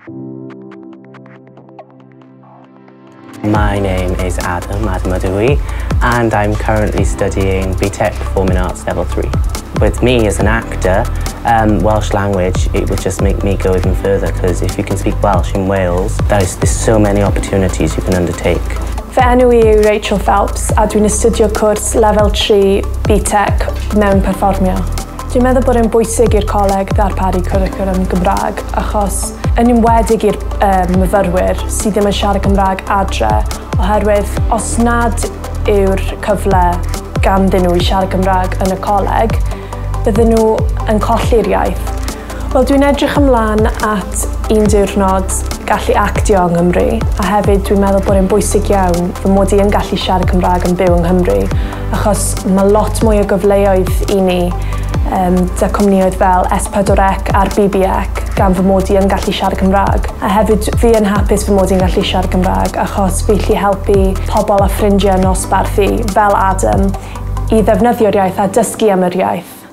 My name is Adam Adamadoui, and I'm currently studying BTEC Performing Arts Level 3. With me as an actor, Welsh language, it would just make me go even further, because if you can speak Welsh in Wales, there's so many opportunities you can undertake. Fy enw I yw Rachel Phelps a dwi'n astudio cwrs Lefel 3 BTEC mewn perfformio. Dwi'n meddwl bod e'n bwysig i'r coleg ddarparu cwricwlwm Gymraeg achos yn enwedig i'r myfyrwyr sydd ddim yn siarad Cymraeg adre oherwydd os nad yw'r cyfle ganddyn nhw i siarad Cymraeg yn y coleg, bydden nhw yn colli'r iaith. Wel, dwi'n edrych ymlaen at un diwrnod gallu actio yng Nghymru a hefyd dwi'n meddwl bod e'n bwysig iawn fy mod i yn gallu siarad Cymraeg yn byw yng Nghymru achos mae lot mwy o gyfleoedd i ni da cwmnioedd fel S4C a'r BBEC gan fy mod i yn gallu siarad Cymraeg. A hefyd fi yn hapus fy mod i'n gallu siarad Cymraeg achos fi gallu helpu pobl a ffrindiau nosbarth fi fel Adam i ddefnyddio'r iaith a dysgu am yr iaith.